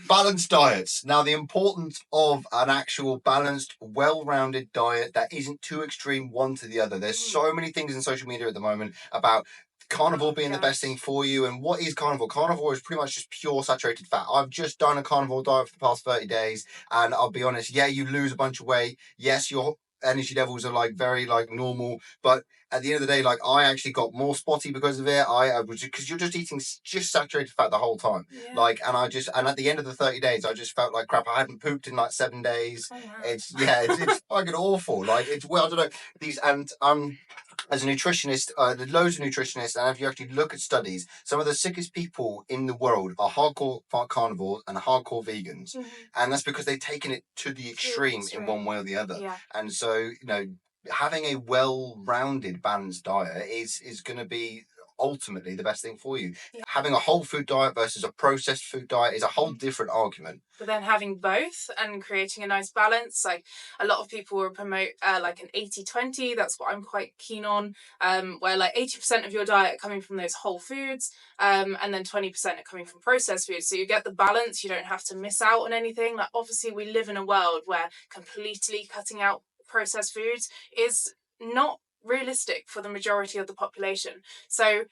Balanced diets. Now, the importance of an actual balanced, well-rounded diet that isn't too extreme one to the other. There's so many things in social media at the moment about carnivore being the best thing for you. And what is carnivore? Carnivore is pretty much just pure saturated fat. I've just done a carnivore diet for the past 30 days, and I'll be honest, yeah, you lose a bunch of weight. Yes, your energy levels are like very like normal, but at the end of the day, like I actually got more spotty because of it. I was, because you're just eating just saturated fat the whole time. Like, and at the end of the 30 days, I just felt like crap. I hadn't pooped in like 7 days. Oh, wow. It's fucking awful. Like, it's, well, I don't know, these, and as a nutritionist, there's loads of nutritionists, and if you actually look at studies, some of the sickest people in the world are hardcore carnivores and hardcore vegans, and that's because they've taken it to the extreme in one way or the other. And so, having a well-rounded, balanced diet is going to be ultimately the best thing for you. Having a whole food diet versus a processed food diet is a whole different argument. But then having both and creating a nice balance, like a lot of people will promote like an 80-20. That's what I'm quite keen on, where like 80% of your diet coming from those whole foods, and then 20% are coming from processed foods. So you get the balance, you don't have to miss out on anything. Like, obviously we live in a world where completely cutting out processed foods is not realistic for the majority of the population. So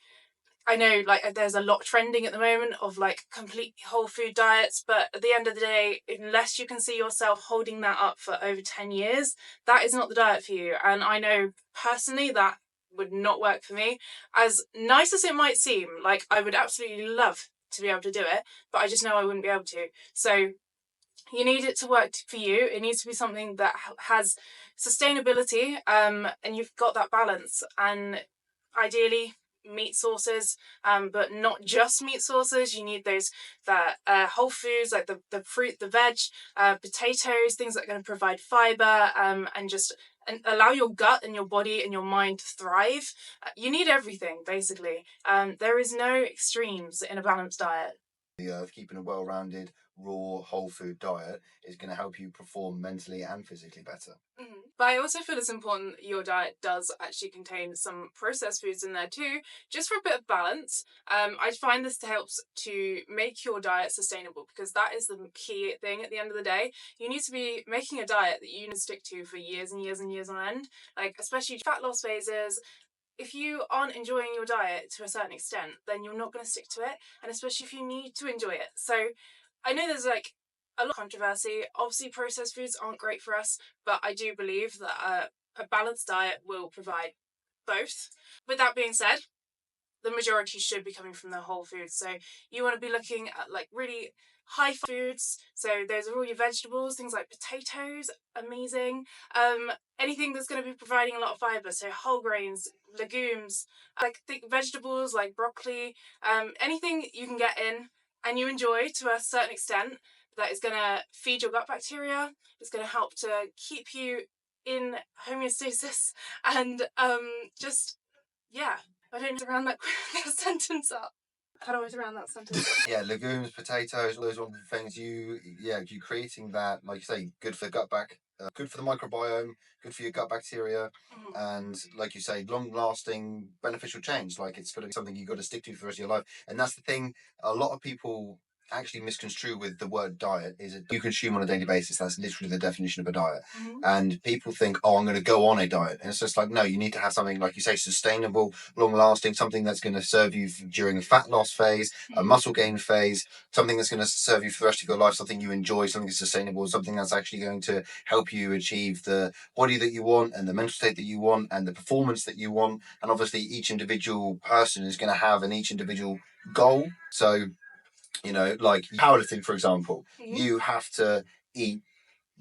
I know like there's a lot trending at the moment of like complete whole food diets, but at the end of the day, unless you can see yourself holding that up for over 10 years, that is not the diet for you. And I know personally that would not work for me. As nice as it might seem, like I would absolutely love to be able to do it, but I just know I wouldn't be able to. So you need it to work for you. It needs to be something that has sustainability, and you've got that balance. And ideally, meat sources, but not just meat sources. You need those whole foods like the fruit, the veg, potatoes, things that are going to provide fiber, and just and allow your gut and your body and your mind to thrive. You need everything, basically. There is no extremes in a balanced diet. Keeping a well-rounded, raw, whole food diet is going to help you perform mentally and physically better. But I also feel it's important that your diet does actually contain some processed foods in there too, just for a bit of balance. I find this helps to make your diet sustainable, because that is the key thing at the end of the day. You need to be making a diet that you can stick to for years and years and years on end, like especially fat loss phases. If you aren't enjoying your diet to a certain extent, then you're not going to stick to it, and especially if you need to enjoy it. So I know there's like a lot of controversy. Obviously, processed foods aren't great for us, but I do believe that a balanced diet will provide both. With that being said, the majority should be coming from the whole foods. So you want to be looking at like really high foods. So those are all your vegetables, things like potatoes, amazing. Anything that's going to be providing a lot of fiber. So whole grains, legumes, like vegetables like broccoli, anything you can get in and you enjoy to a certain extent, that is going to feed your gut bacteria. It's going to help to keep you in homeostasis and just, yeah. I don't know round that sentence up. How do I round that sentence up? Yeah, legumes, potatoes, all those wonderful things. You creating that, like you say, good for the gut good for the microbiome, good for your gut bacteria, and like you say, long-lasting beneficial change. Like, it's got to be something you've got to stick to for the rest of your life. And that's the thing. A lot of people actually misconstrue with the word diet is it you consume on a daily basis. That's literally the definition of a diet. And people think, oh, I'm going to go on a diet, and it's just like, no, you need to have something, like you say, sustainable, long lasting, something that's going to serve you during a fat loss phase, a muscle gain phase, something that's going to serve you for the rest of your life, something you enjoy, something that's sustainable, something that's actually going to help you achieve the body that you want and the mental state that you want and the performance that you want. And obviously each individual person is going to have an each individual goal. So, like powerlifting, for example, you have to eat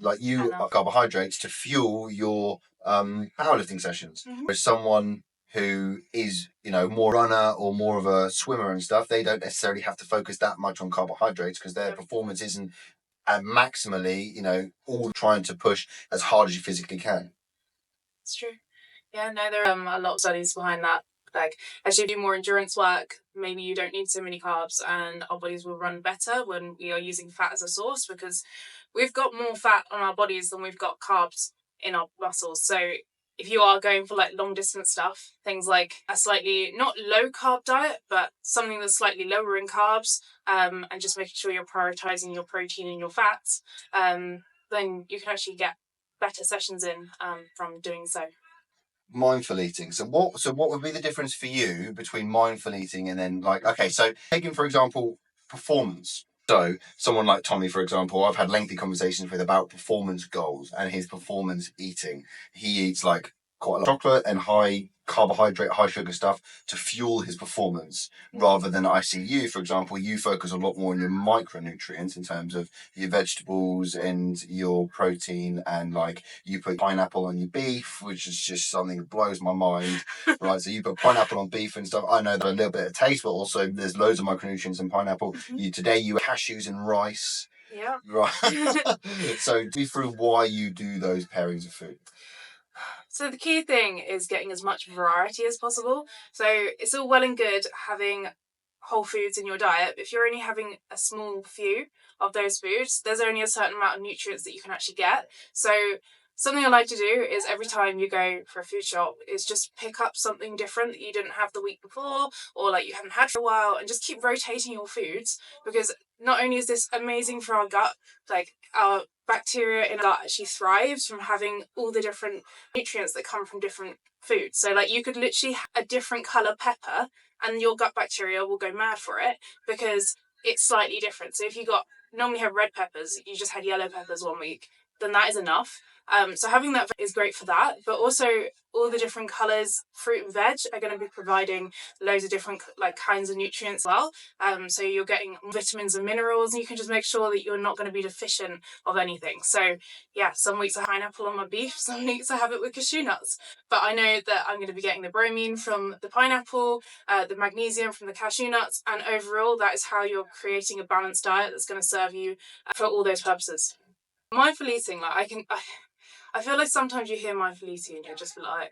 carbohydrates to fuel your powerlifting sessions. Whereas someone who is, more runner or more of a swimmer and stuff, they don't necessarily have to focus that much on carbohydrates because their performance isn't maximally, all trying to push as hard as you physically can. It's true. Yeah, no, there are a lot of studies behind that. Like, as you do more endurance work, maybe you don't need so many carbs, and our bodies will run better when we are using fat as a source, because we've got more fat on our bodies than we've got carbs in our muscles. So if you are going for like long distance stuff, things like a slightly not low carb diet, but something that's slightly lower in carbs, and just making sure you're prioritizing your protein and your fats, then you can actually get better sessions in from doing so. Mindful eating. So what would be the difference for you between mindful eating and then like, okay, so taking for example performance. So someone like Tommy, for example, I've had lengthy conversations with about performance goals and his performance eating. He eats like quite a lot of chocolate and high carbohydrate, high sugar stuff to fuel his performance. Rather than I see you, for example, you focus a lot more on your micronutrients in terms of your vegetables and your protein, and like you put pineapple on your beef, which is just something that blows my mind. Right, so you put pineapple on beef and stuff. I know that a little bit of taste, but also there's loads of micronutrients in pineapple. Today you cashews and rice. Yeah. Right. So be through why you do those pairings of food. So the key thing is getting as much variety as possible. So it's all well and good having whole foods in your diet, but if you're only having a small few of those foods, there's only a certain amount of nutrients that you can actually get. So something I like to do is every time you go for a food shop is just pick up something different that you didn't have the week before or like you haven't had for a while, and just keep rotating your foods, because not only is this amazing for our gut, like our bacteria in our gut actually thrives from having all the different nutrients that come from different foods. So like you could literally have a different color pepper and your gut bacteria will go mad for it because it's slightly different. So if you got normally have red peppers, you just had yellow peppers one week, then that is enough. So having that is great for that, but also all the different colors, fruit and veg, are going to be providing loads of different like kinds of nutrients as well. So you're getting vitamins and minerals, and you can just make sure that you're not going to be deficient of anything. So yeah, some weeks I have pineapple on my beef, some weeks I have it with cashew nuts. But I know that I'm going to be getting the bromine from the pineapple, the magnesium from the cashew nuts, and overall that is how you're creating a balanced diet that's going to serve you for all those purposes. Mindful eating, like I feel like sometimes you hear mindful eating and you're just like,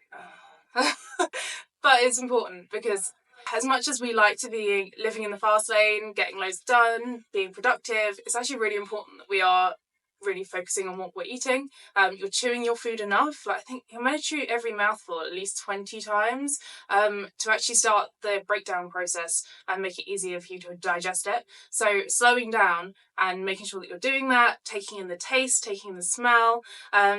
but it's important because as much as we like to be living in the fast lane, getting loads done, being productive, it's actually really important that we are really focusing on what we're eating. You're chewing your food enough. Like I think you're meant to chew every mouthful at least 20 times to actually start the breakdown process and make it easier for you to digest it. So slowing down and making sure that you're doing that, taking in the taste, taking in the smell,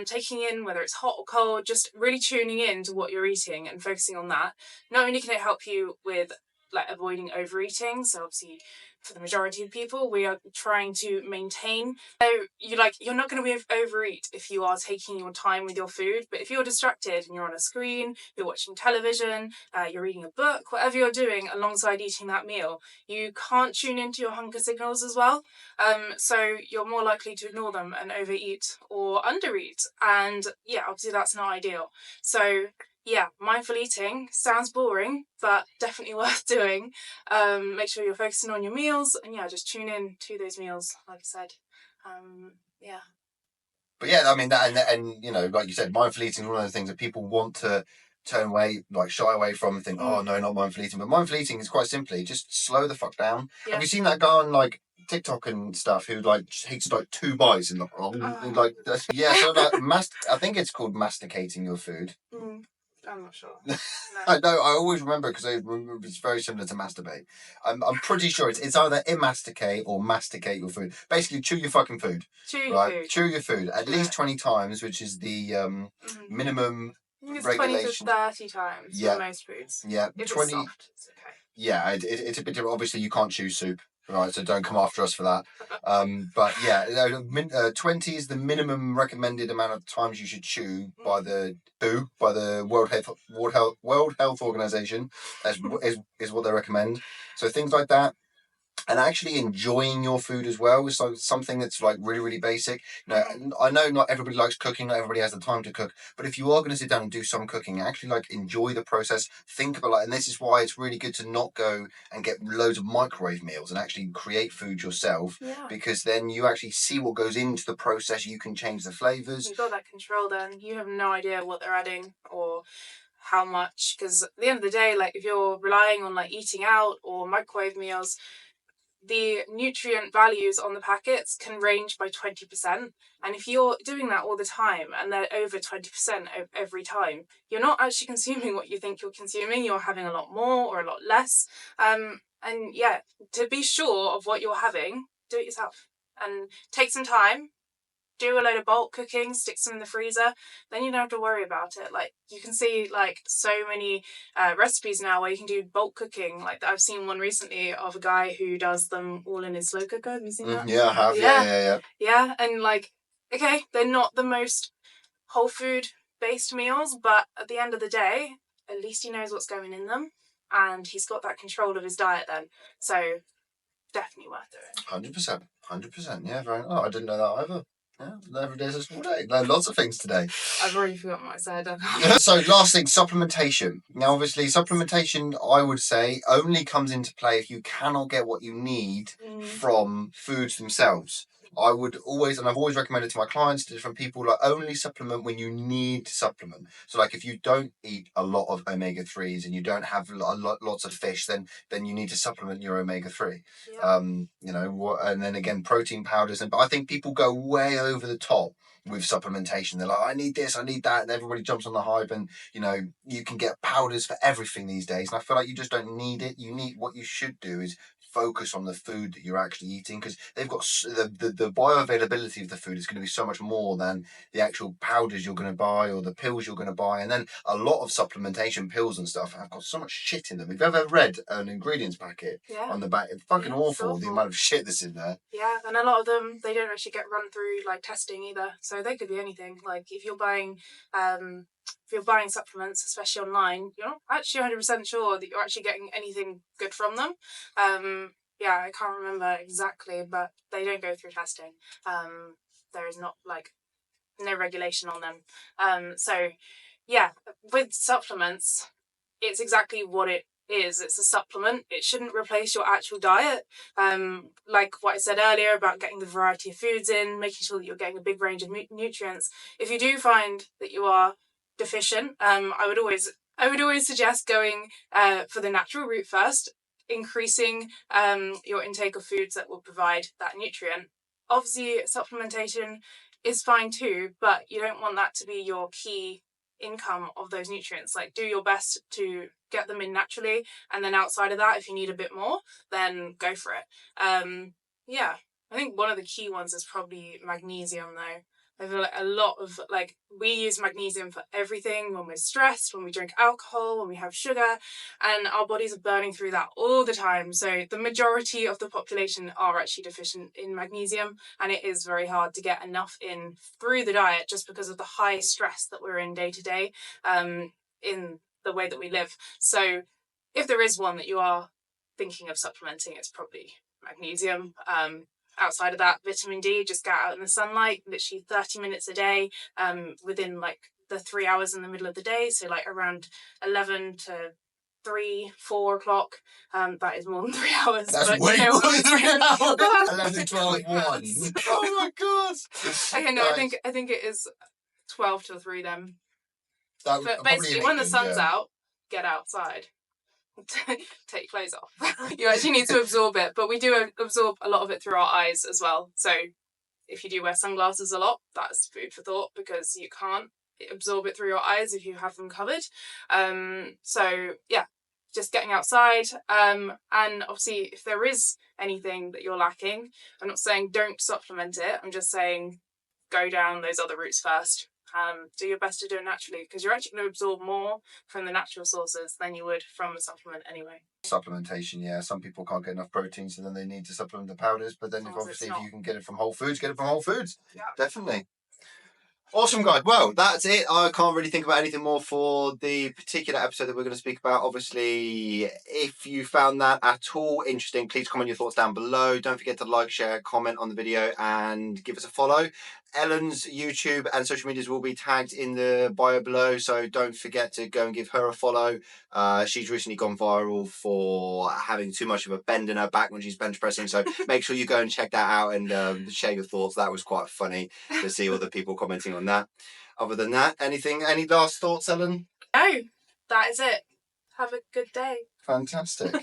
taking in whether it's hot or cold, just really tuning in to what you're eating and focusing on that. Not only can it help you with like avoiding overeating, so obviously for the majority of people we are trying to maintain, so you're not going to overeat if you are taking your time with your food. But if you're distracted and you're on a screen, you're watching television, you're reading a book, whatever you're doing alongside eating that meal, you can't tune into your hunger signals as well. So you're more likely to ignore them and overeat or undereat, and yeah, obviously that's not ideal. So yeah, mindful eating sounds boring, but definitely worth doing. Make sure you're focusing on your meals, and yeah, just tune in to those meals, like I said. Yeah. But yeah, I mean that, and you know, like you said, mindful eating is one of the things that people want to turn away, like shy away from, and think, oh no, not mindful eating. But mindful eating is quite simply just slow the fuck down. Yeah. Have you seen that guy on like TikTok and stuff who like takes like 2 bites and like yeah, so like I think it's called masticating your food. I'm not sure. I know. I always remember because I remember it's very similar to masturbate. I'm pretty sure it's either emasticate or masticate your food. Basically, chew your fucking food. Chew your Right, food. chew your food at least 20 times, which is the minimum I think it's regulation. 20 to 30 times Yeah. for most foods. Yeah, If 20. it's soft, it's okay. Yeah, it's a bit different. Obviously, you can't chew soup, right? So don't come after us for that. But yeah, 20 is the minimum recommended amount of times you should chew by the World Health Organization, is what they recommend. So things like that. And actually enjoying your food as well is something that's like really, really basic. You know, I know not everybody likes cooking, not everybody has the time to cook, but if you are going to sit down and do some cooking, actually like enjoy the process. Think about like, and this is why it's really good to not go and get loads of microwave meals and actually create food yourself. Yeah. Because then you actually see what goes into the process. You can change the flavors. You've got that control then. You have no idea what they're adding or how much, because at the end of the day, like if you're relying on like eating out or microwave meals, the nutrient values on the packets can range by 20%. And if you're doing that all the time and they're over 20% every time, you're not actually consuming what you think you're consuming. You're having a lot more or a lot less. And yeah, to be sure of what you're having, do it yourself and take some time. Do a load of bulk cooking, stick some in the freezer, then you don't have to worry about it. Like, you can see like so many recipes now where you can do bulk cooking. Like, I've seen one recently of a guy who does them all in his slow cooker. Have you seen that? Yeah, I have. Yeah, and like, okay, they're not the most whole food based meals, but at the end of the day, at least he knows what's going in them, and he's got that control of his diet then. So definitely worth doing. 100%. 100%. Yeah, very. Oh, I didn't know that either. Yeah, every day's a small day. Learned lots of things today. I've already forgotten what I said. So, last thing, supplementation. Now, obviously, supplementation, I would say, only comes into play if you cannot get what you need from foods themselves. I would always, and I've always recommended to my clients, to different people, like only supplement when you need to supplement. So, like if you don't eat a lot of omega-3s and you don't have lots of fish, then you need to supplement your omega-3. Yeah. You know, and then again, protein powders. But I think people go way over the top with supplementation. They're like, I need this, I need that, and everybody jumps on the hype. And you know, you can get powders for everything these days, and I feel like you just don't need it. You need, what you should do is focus on the food that you're actually eating, because they've got the bioavailability of the food is going to be so much more than the actual powders you're going to buy or the pills you're going to buy. And then a lot of supplementation pills and stuff have got so much shit in them. If you've ever read an ingredients packet on the back, it's fucking awful, the amount of shit that's in there. Yeah, and a lot of them, they don't actually get run through like testing either, so they could be anything. Like if you're buying supplements, especially online, you're not actually 100% sure that you're actually getting anything good from them. Yeah, I can't remember exactly, but they don't go through testing. There is not like no regulation on them. So yeah, with supplements, it's exactly what it is. It's a supplement. It shouldn't replace your actual diet. Like what I said earlier about getting the variety of foods in, making sure that you're getting a big range of nutrients. If you do find that you are deficient, I would always suggest going for the natural route first, increasing your intake of foods that will provide that nutrient. Obviously, supplementation is fine too, but you don't want that to be your key income of those nutrients. Like, do your best to get them in naturally, and then outside of that, if you need a bit more, then go for it. Yeah, I think one of the key ones is probably magnesium though. I feel like a lot of, like, we use magnesium for everything, when we're stressed, when we drink alcohol, when we have sugar, and our bodies are burning through that all the time. So the majority of the population are actually deficient in magnesium, and it is very hard to get enough in through the diet just because of the high stress that we're in day to day, in the way that we live. So if there is one that you are thinking of supplementing, it's probably magnesium. Outside of that, vitamin D, just get out in the sunlight, literally 30 minutes a day, within like the 3 hours in the middle of the day. So like around 11 to 3-4 o'clock. That is more than 3 hours. That's way more than 3 hours. 11, 12, 1. Oh my god. Okay, no, I think it is 12 till 3 then. But basically, when the sun's out, get outside. Take your clothes off. You actually need to absorb it, but we do absorb a lot of it through our eyes as well. So if you do wear sunglasses a lot, that's food for thought, because you can't absorb it through your eyes if you have them covered. So yeah, just getting outside. And obviously, if there is anything that you're lacking, I'm not saying don't supplement it. I'm just saying go down those other routes first. Do your best to do it naturally, because you're actually going to absorb more from the natural sources than you would from a supplement anyway. Supplementation, yeah. Some people can't get enough protein, so then they need to supplement the powders. But then, if you can get it from whole foods, get it from whole foods. Yeah, definitely. Awesome, guys. Well, that's it. I can't really think about anything more for the particular episode that we're going to speak about. Obviously, if you found that at all interesting, please comment your thoughts down below. Don't forget to like, share, comment on the video, and give us a follow. Ellen's YouTube and social medias will be tagged in the bio below, so don't forget to go and give her a follow. She's recently gone viral for having too much of a bend in her back when she's bench pressing, so make sure you go and check that out and share your thoughts. That was quite funny to see all the people commenting on that. Other than that, any last thoughts, Ellen? No, that is it. Have a good day. Fantastic.